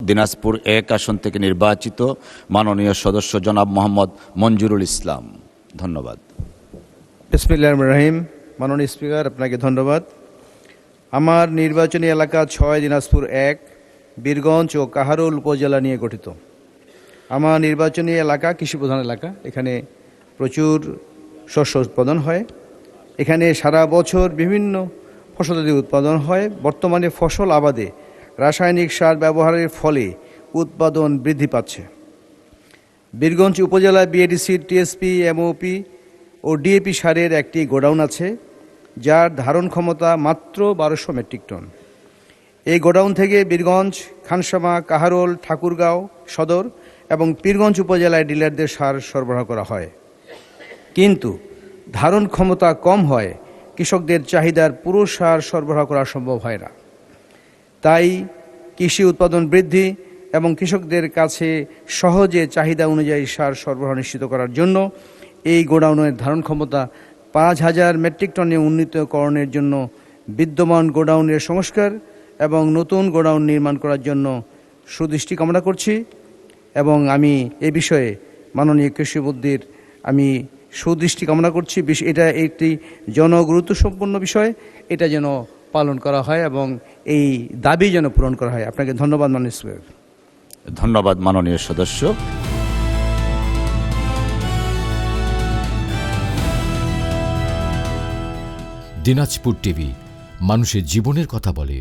দিনাজপুর ১ আসন থেকে নির্বাচিত মাননীয় সদস্য জনাব মোহাম্মদ মঞ্জুরুল ইসলাম। ধন্যবাদ। বিসমিল্লাহির রহমানির রহিম। মাননীয় স্পিকার, আপনাকে ধন্যবাদ। আমার নির্বাচনী এলাকা ৬ দিনাজপুর ১, বীরগঞ্জ ও কাহারোল উপজেলা নিয়ে গঠিত। আমার নির্বাচনী এলাকা কৃষিপ্রধান এলাকা। এখানে প্রচুর শস্য উৎপাদন হয়। এখানে সারা বছর বিভিন্ন ফসলাদি উৎপাদন হয়। বর্তমানে ফসল আবাদে রাসায়নিক সার ব্যবহারের ফলে উৎপাদন বৃদ্ধি পাচ্ছে। বীরগঞ্জ উপজেলায় বিএডিসি, টিএসপি, এমওপি ও ডিএপি সারের একটি গোডাউন আছে, যার ধারণ ক্ষমতা মাত্র ১২০০ মেট্রিক টন। এই গোডাউন থেকে বীরগঞ্জ, খানসামা, কাহারোল, ঠাকুরগাঁও সদর এবং পীরগঞ্জ উপজেলায় ডিলারদের সার সরবরাহ করা হয়। কিন্তু ধারণ ক্ষমতা কম হয় কৃষকদের চাহিদার পুরো সার সরবরাহ করা সম্ভব হয় না। তাই কৃষি উৎপাদন বৃদ্ধি এবং কৃষকদের কাছে সহজে চাহিদা অনুযায়ী সার সরবরাহ নিশ্চিত করার জন্য এই গোডাউনের ধারণ ক্ষমতা ৫,০০০ মেট্রিক টনে উন্নীতকরণের জন্য বিদ্যমান গোডাউনের সংস্কার এবং নতুন গোডাউন নির্মাণ করার জন্য সুদৃষ্টি কামনা করছি। এবং আমি এ বিষয়ে মাননীয় কৃষিমন্ত্রীর আমি সুদৃষ্টি কামনা করছি। এটা একটি জনগুরুত্বসম্পন্ন বিষয়, এটা যেন পালন করা হয় এবং এই দাবি যেন পূরণ করা হয়। আপনাকে ধন্যবাদ মাননীয় স্পিকার। ধন্যবাদ মাননীয় সদস্য। দিনাজপুর টিভি, মানুষের জীবনের কথা বলে।